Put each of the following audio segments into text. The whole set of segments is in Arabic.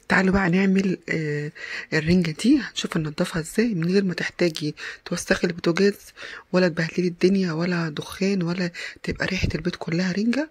تعالوا بقى نعمل الرنجة دي. هنشوف ننضفها ازاي من غير ما تحتاجي توسخي البوتاجاز ولا تبهدلي الدنيا ولا دخان ولا تبقى ريحة البيت كلها رنجة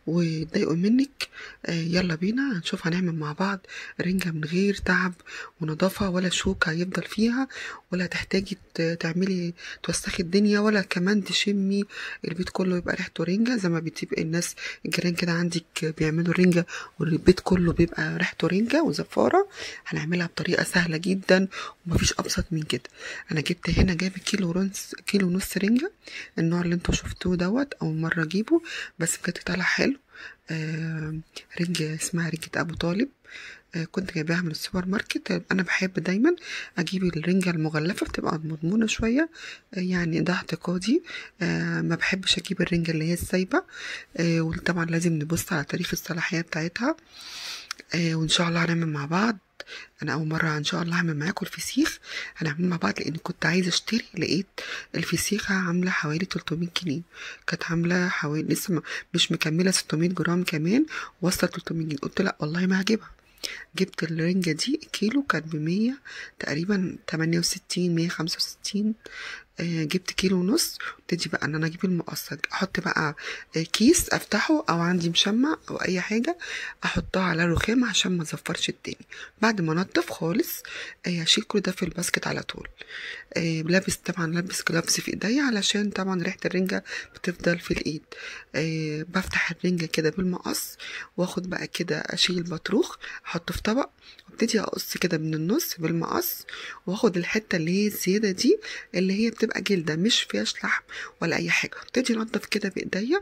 ويتضايقوا منك. يلا بينا هنشوف هنعمل مع بعض رنجة من غير تعب ونظافة ولا شوك هيفضل فيها، ولا تحتاجي تعملي توسخي الدنيا ولا كمان تشمي البيت كله يبقى ريحته رنجة زي ما بتبقى الناس الجيران كده عندك بيعملوا رنجة والبيت كله بيبقى ريحته رنجة وزفارة. هنعملها بطريقة سهلة جدا ومفيش أبسط من كده. أنا جبت هنا جايبة كيلو ونص رنجة، النوع اللي انتوا شفتوه دوت أول مرة أجيبه بس بجد طلع حلو. رنجة اسمها رنجة أبو طالب. كنت جايباها من السوبر ماركت. انا بحب دايما اجيب الرنجة المغلفة بتبقى مضمونة شوية، يعني ده اعتقادي. ما بحبش اجيب الرنجة اللي هي السايبة. وطبعا لازم نبص على تاريخ الصلاحية بتاعتها. وان شاء الله هنعمل مع بعض. انا اول مره ان شاء الله هعمل معاكم الفسيخ، هنعمل مع بعض لان كنت عايزه اشتري، لقيت الفسيخه عامله حوالي 300 جنيه. كانت عامله حوالي لسه مش مكمله 600 جرام كمان، وصلت 300 جنيه. قلت لا والله ما هجيبها. جبت الرنجة دي كيلو كان ب100 تقريبا 68 165. جبت كيلو ونص. ابتدي بقى ان انا اجيب المقص، احط بقى كيس افتحه او عندي مشمع او اي حاجه احطها على الرخام عشان ما ازفرش التاني. بعد ما انضف خالص اشيل كل ده في الباسكت على طول. لابس جلافز في ايديا علشان طبعا ريحه الرنجه بتفضل في الايد. بفتح الرنجه كده بالمقص واخد بقى كده اشيل البطروخ احطه في طبق وابتدي اقص كده من النص بالمقص، واخد الحته اللي هي الزياده دي اللي هي بتبقى جلده مش فيهاش لحم ولا اي حاجه. ابتدي انضف كده بايديا.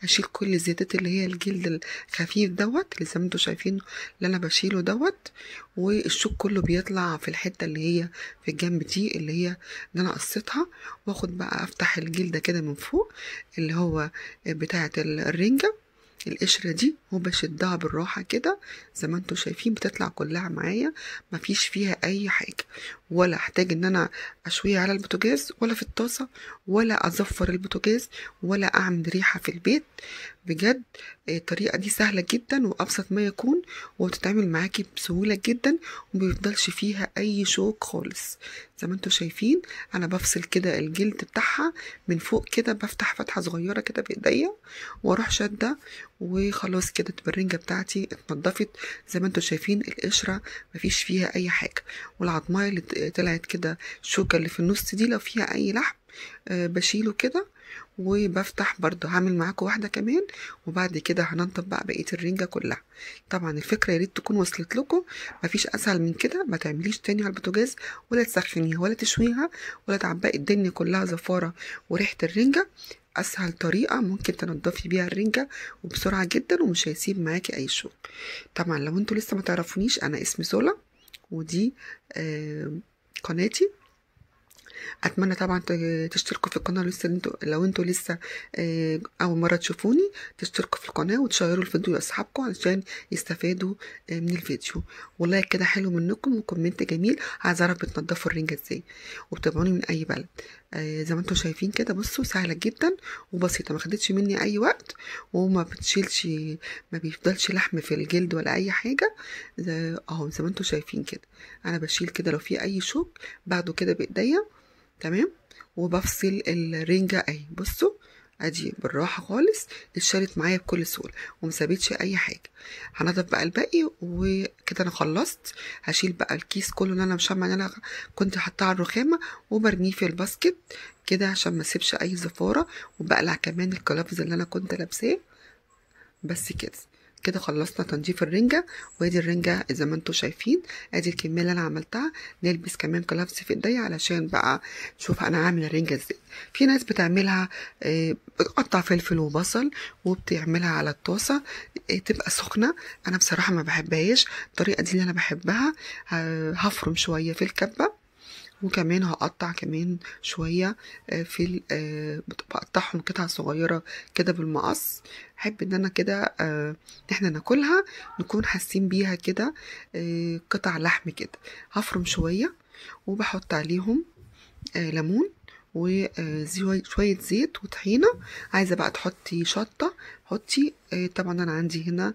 اشيل كل الزيادات اللي هي الجلد الخفيف دوت اللي زي ما انتوا شايفين اللي انا بشيله دوت، والشوك كله بيطلع في الحته اللي هي في الجنب دي اللي هي اللي انا قصيتها. واخد بقى افتح الجلده كده من فوق اللي هو بتاعه الرنجه القشرة دي وبشدها بالراحة كده زي ما انتوا شايفين بتطلع كلها معايا، مفيش فيها اي حاجة، ولا احتاج ان انا اشويها على البوتاجاز ولا في الطاسة ولا ازفر البوتاجاز ولا اعمل ريحة في البيت. بجد الطريقة دي سهلة جدا وابسط ما يكون وتتعمل معاكي بسهولة جدا ومبيفضلش فيها اي شوك خالص. زي ما انتوا شايفين انا بفصل كده الجلد بتاعها من فوق كده، بفتح فتحة صغيرة كده بايديا واروح شادة وخلاص كده تبقى الرنجة بتاعتي اتنضفت. زي ما انتوا شايفين القشرة مفيش فيها اي حاجة، والعضماية اللي طلعت كده الشوكة اللي في النص دي لو فيها اي لحم بشيله كده وبفتح. برضو هعمل معاكم واحدة كمان وبعد كده هننضف بقى بقية الرنجة كلها. طبعا الفكرة ياريت تكون وصلت لكم، مفيش اسهل من كده. ما تعمليش تاني على البوتاجاز ولا تسخنيها ولا تشويها ولا تعبقي الدنيا كلها زفارة وريحة الرنجة. اسهل طريقة ممكن تنضفي بيها الرنجة وبسرعة جدا ومش هيسيب معاكي اي شوك. طبعا لو انتوا لسه ما تعرفونيش انا اسمي سولا ودي قناتي. اتمنى طبعا تشتركوا في القناه لو انتوا لسه اول مره تشوفوني، تشتركوا في القناه وتشيروا الفيديو لاصحابكم علشان يستفادوا من الفيديو، ولايك كده حلو منكم وكومنت جميل عايز اعرف بتنضفوا الرنجه ازاي وبتابعوني من اي بلد. زي ما انتوا شايفين كده بصوا سهله جدا وبسيطه، ما خدتش مني اي وقت وما بتشيلش ما بيفضلش لحم في الجلد ولا اي حاجه. اهو زي ما انتوا شايفين كده انا بشيل كده لو في اي شوك باخده كده بايديا تمام وبفصل الرنجة اهي. بصوا ادي بالراحة خالص اتشالت معايا بكل سهولة ومسابتش اي حاجة. هنضف بقى الباقي وكده انا خلصت. هشيل بقى الكيس كله اللي انا مشمع اللي انا كنت حاطاه على الرخامة وبرميه في الباسكت كده عشان ما اسيبش اي زفارة، وبقلع كمان الكلافز اللي انا كنت لابساه. بس كده خلصنا تنظيف الرنجة. وادي الرنجة زي ما انتوا شايفين ادي الكمية اللي انا عملتها. نلبس كمان جلافز في ايديا علشان بقى شوف انا عامله الرنجة ازاي. في ناس بتعملها بتقطع فلفل وبصل وبتعملها على الطاسة تبقى سخنة. انا بصراحة ما بحبهاش الطريقة دي اللي انا بحبها. هفرم شوية في الكبة وكمان هقطع كمان شوية في بقطعهم قطع صغيرة كده بالمقص. احب ان انا كده احنا ناكلها نكون حاسين بيها كده قطع لحم كده. هفرم شوية وبحط عليهم ليمون وشوية زيت وطحينة. عايزة بقى تحطي شطة حطي. طبعا انا عندي هنا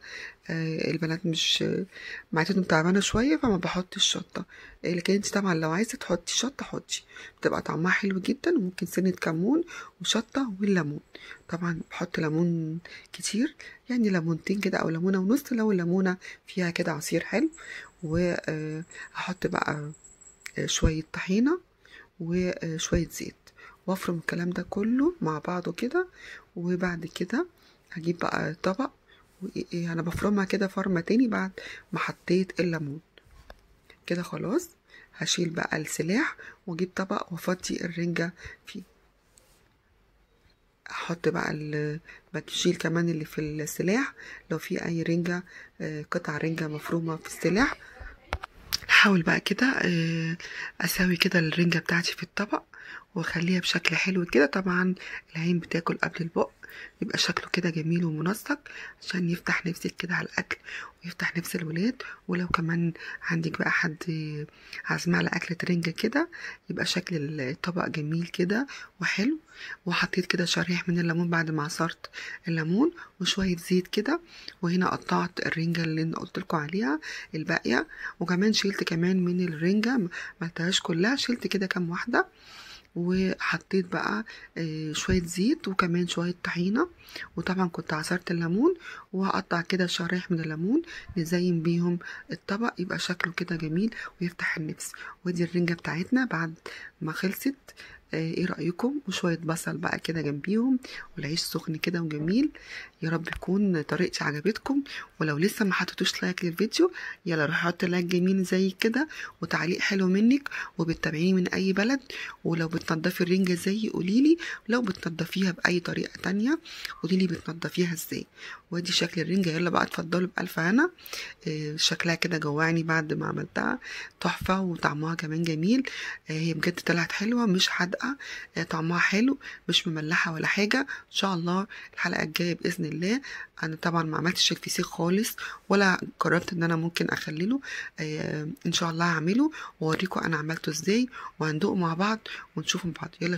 البنات مش معدتهم تعبانه شويه فما بحطش شطه. لكن انت طبعا لو عايزه تحطي شطه حطي، بتبقى طعمها حلو جدا. وممكن سنه كمون وشطه والليمون. طبعا بحط ليمون كتير، يعني ليمونتين كده او ليمونه ونص لو الليمونه فيها كده عصير حلو. وهحط بقى شويه طحينه وشويه زيت، وافرم الكلام ده كله مع بعضه كده. وبعد كده هجيب بقى طبق، انا بفرمها كده فرمة تاني بعد ما حطيت الليمون كده. خلاص هشيل بقى السلاح واجيب طبق وافضي الرنجة فيه. احط بقى بتشيل كمان اللي في السلاح لو في اي رنجة، قطع رنجة مفرومة في السلاح. احاول بقى كده اسوي كده الرنجة بتاعتي في الطبق واخليها بشكل حلو كده. طبعا العين بتاكل قبل البق، يبقى شكله كده جميل ومنسق عشان يفتح نفسك كده على الاكل ويفتح نفس الولاد. ولو كمان عندك بقى حد عازمه على اكله رنجة كده يبقى شكل الطبق جميل كده وحلو. وحطيت كده شرايح من الليمون بعد ما عصرت الليمون وشويه زيت كده. وهنا قطعت الرنجة اللي انا قلت لكم عليها الباقيه. وكمان شيلت كمان من الرنجة، ما عملتهاش كلها، شيلت كده كام واحده. وحطيت بقى شوية زيت وكمان شوية طحينة. وطبعا كنت عصرت الليمون وهقطع كده شرايح من الليمون نزين بيهم الطبق يبقى شكله كده جميل ويفتح النفس. ودي الرنجة بتاعتنا بعد ما خلصت. ايه رأيكم؟ وشوية بصل بقى كده جنبيهم والعيش سخن كده وجميل. يا رب يكون طريقتي عجبتكم. ولو لسه ما حطيتوش لايك للفيديو يلا روح حط لايك جميل زي كده وتعليق حلو منك. وبتتابعيني من اي بلد. ولو بتنضفي الرنجة زي قوليلي، لو بتنضفيها بأي طريقة تانية قوليلي بتنضفيها ازاي. وادي شكل الرنجة. يلا بقى اتفضلوا بألف هنا. شكلها كده جوعني بعد ما عملتها تحفة وطعمها كمان جميل. هي بجد طلعت حلوة مش حادقة، طعمها حلو مش مملحة ولا حاجة. ان شاء الله الحلقة الجاية بإذن الله. انا طبعا ما عملتش الفسيخ خالص ولا قررت ان انا ممكن اخلله. ان شاء الله هعمله واوريكم انا عملته ازاي وهندوق مع بعض ونشوف مع بعض. يلا